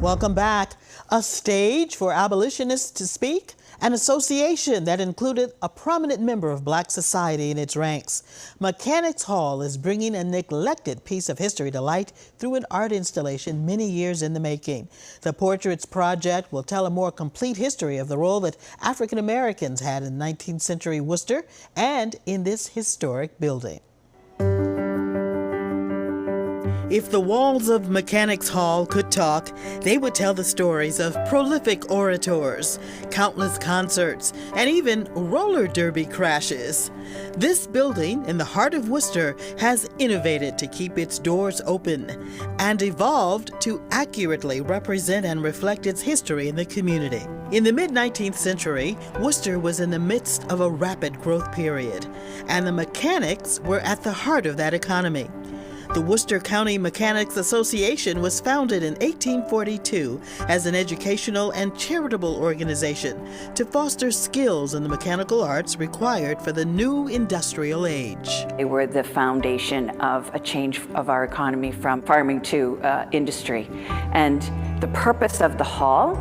Welcome back. A stage for abolitionists to speak, an association that included a prominent member of Black society in its ranks. Mechanics Hall is bringing a neglected piece of history to light through an art installation many years in the making. The Portraits Project will tell a more complete history of the role that African Americans had in 19th century Worcester and in this historic building. If the walls of Mechanics Hall could talk, they would tell the stories of prolific orators, countless concerts, and even roller derby crashes. This building in the heart of Worcester has innovated to keep its doors open and evolved to accurately represent and reflect its history in the community. In the mid-19th century, Worcester was in the midst of a rapid growth period, and the mechanics were at the heart of that economy. The Worcester County Mechanics Association was founded in 1842 as an educational and charitable organization to foster skills in the mechanical arts required for the new industrial age. They were the foundation of a change of our economy from farming to industry. And the purpose of the hall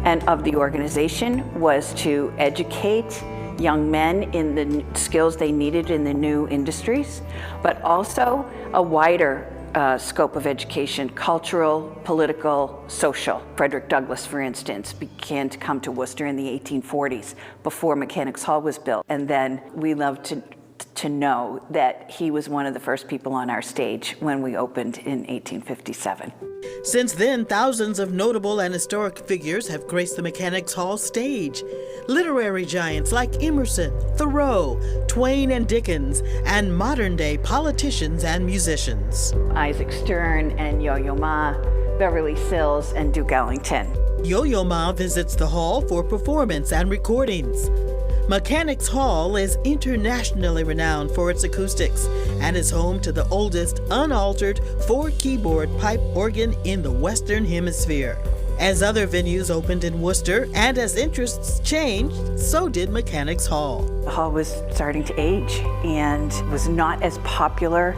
and of the organization was to educate young men in the skills they needed in the new industries, but also a wider scope of education, cultural, political, social. Frederick Douglass, for instance, began to come to Worcester in the 1840s before Mechanics Hall was built. And then we love to know that he was one of the first people on our stage when we opened in 1857. Since then, thousands of notable and historic figures have graced the Mechanics Hall stage. Literary giants like Emerson, Thoreau, Twain and Dickens, and modern-day politicians and musicians. Isaac Stern and Yo-Yo Ma, Beverly Sills and Duke Ellington. Yo-Yo Ma visits the hall for performance and recordings. Mechanics Hall is internationally renowned for its acoustics and is home to the oldest unaltered 4-keyboard pipe organ in the Western Hemisphere. As other venues opened in Worcester and as interests changed, so did Mechanics Hall. The hall was starting to age and was not as popular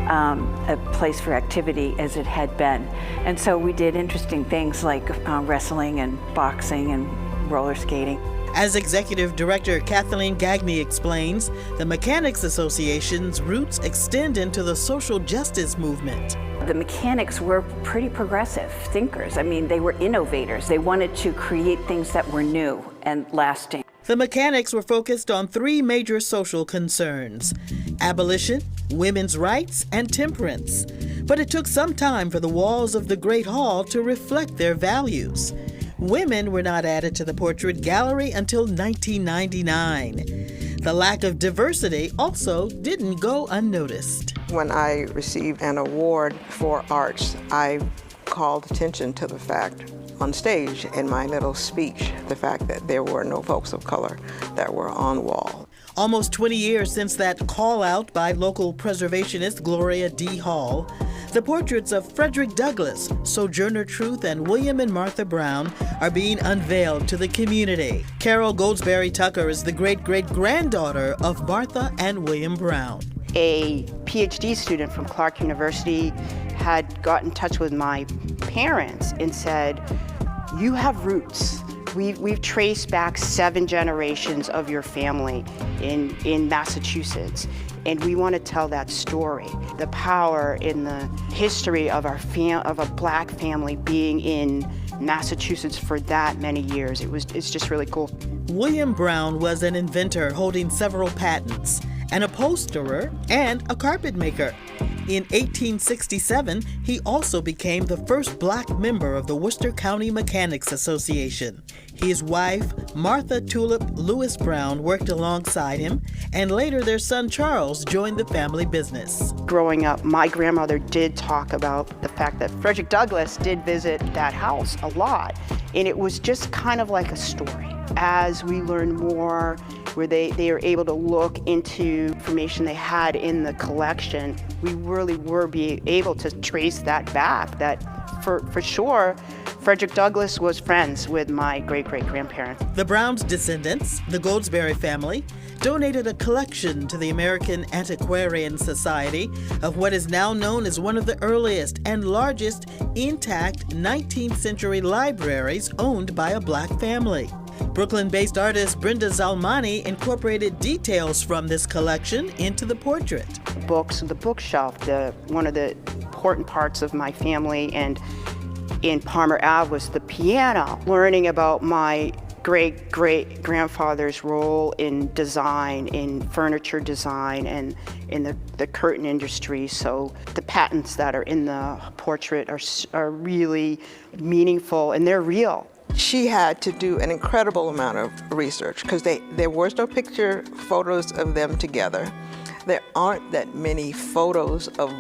a place for activity as it had been. And so we did interesting things like wrestling and boxing and roller skating. As Executive Director Kathleen Gagne explains, the Mechanics Association's roots extend into the social justice movement. The mechanics were pretty progressive thinkers. I mean, they were innovators. They wanted to create things that were new and lasting. The mechanics were focused on 3 major social concerns: abolition, women's rights, and temperance. But it took some time for the walls of the Great Hall to reflect their values. Women were not added to the portrait gallery until 1999. The lack of diversity also didn't go unnoticed. When I received an award for arts, I called attention to the fact on stage in my little speech, the fact that there were no folks of color that were on wall. Almost 20 years since that call out by local preservationist Gloria D. Hall, the portraits of Frederick Douglass, Sojourner Truth, and William and Martha Brown are being unveiled to the community. Carol Goldsberry Tucker is the great-great-granddaughter of Martha and William Brown. A PhD student from Clark University had got in touch with my parents and said, "You have roots. We've traced back 7 generations of your family in Massachusetts, and we want to tell that story. The power in the history of a Black family being in Massachusetts for that many years. It's just really cool." William Brown was an inventor holding several patents, an upholsterer, and a carpet maker. In 1867, he also became the first Black member of the Worcester County Mechanics Association. His wife, Martha Tulip Lewis Brown, worked alongside him, and later their son Charles joined the family business. Growing up, my grandmother did talk about the fact that Frederick Douglass did visit that house a lot, and it was just kind of like a story. As we learned more, where they were able to look into information they had in the collection, we really were able to trace that back, that for sure, Frederick Douglass was friends with my great-great-grandparents. The Browns' descendants, the Goldsberry family, donated a collection to the American Antiquarian Society of what is now known as one of the earliest and largest intact 19th century libraries owned by a Black family. Brooklyn-based artist Brenda Zalmani incorporated details from this collection into the portrait. Books, the bookshelf, one of the important parts of my family, and in Palmer Ave was the piano. Learning about my great-great-grandfather's role in design, in furniture design, and in the curtain industry. So the patents that are in the portrait are really meaningful, and they're real. She had to do an incredible amount of research because there was no picture photos of them together. There aren't that many photos of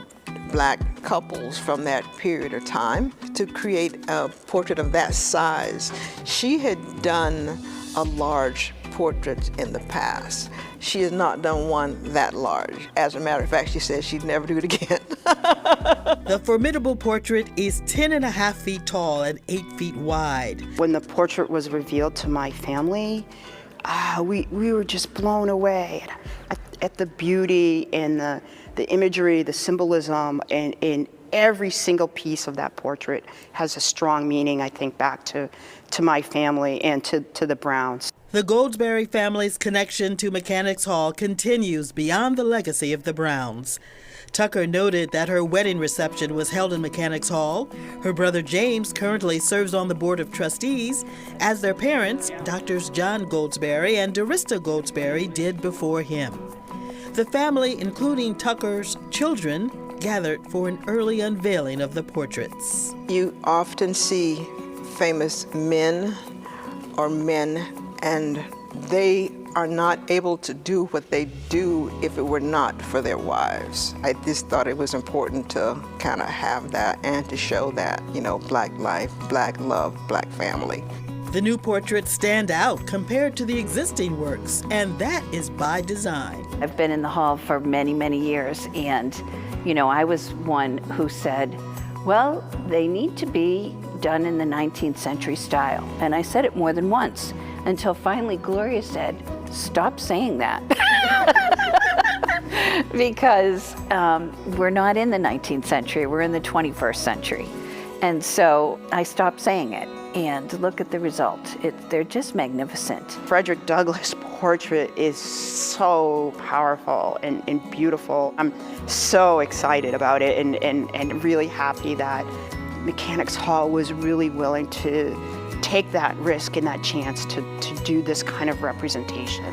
Black couples from that period of time. To create a portrait of that size, she had done a large portrait in the past. She has not done one that large. As a matter of fact, she said she'd never do it again. The formidable portrait is 10.5 feet tall and 8 feet wide. When the portrait was revealed to my family, we were just blown away at the beauty and the imagery, the symbolism, and in every single piece of that portrait has a strong meaning, I think, back to my family and to the Browns. The Goldsberry family's connection to Mechanics Hall continues beyond the legacy of the Browns. Tucker noted that her wedding reception was held in Mechanics Hall. Her brother James currently serves on the Board of Trustees, as their parents, Doctors John Goldsberry and Dorista Goldsberry, did before him. The family, including Tucker's children, gathered for an early unveiling of the portraits. You often see famous men or men, and they are not able to do what they do if it were not for their wives. I just thought it was important to kind of have that and to show that, Black life, Black love, Black family. The new portraits stand out compared to the existing works, and that is by design. I've been in the hall for many, many years, and I was one who said, well, they need to be done in the 19th century style. And I said it more than once, until finally Gloria said, stop saying that. Because we're not in the 19th century, we're in the 21st century. And so I stopped saying it, and look at the result. They're just magnificent. Frederick Douglass' portrait is so powerful and beautiful. I'm so excited about it and really happy that Mechanics Hall was really willing to take that risk and that chance to do this kind of representation.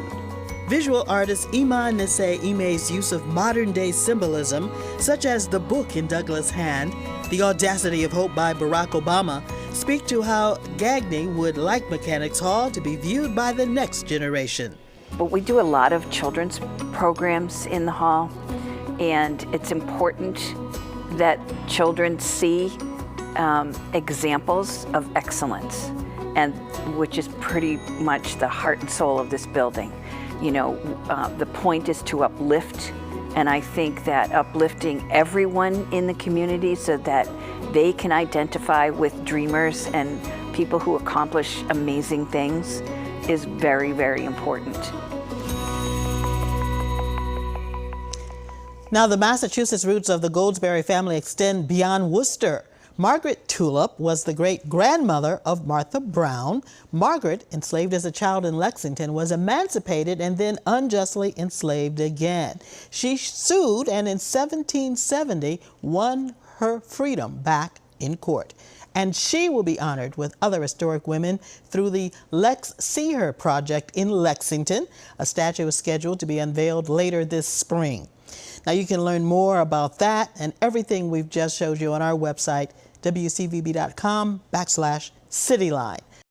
Visual artist Iman Nisei Ime's use of modern-day symbolism, such as the book in Douglas' hand, The Audacity of Hope by Barack Obama, speak to how Gagne would like Mechanics Hall to be viewed by the next generation. But we do a lot of children's programs in the hall, and it's important that children see examples of excellence, and which is pretty much the heart and soul of this building. The point is to uplift, and I think that uplifting everyone in the community so that they can identify with dreamers and people who accomplish amazing things is very, very important. Now, the Massachusetts roots of the Goldsberry family extend beyond Worcester. Margaret Tulip was the great-grandmother of Martha Brown. Margaret, enslaved as a child in Lexington, was emancipated and then unjustly enslaved again. She sued and in 1770 won her freedom back in court. And she will be honored with other historic women through the Lex See Her project in Lexington. A statue is scheduled to be unveiled later this spring. Now, you can learn more about that and everything we've just showed you on our website, wcvb.com/Cityline.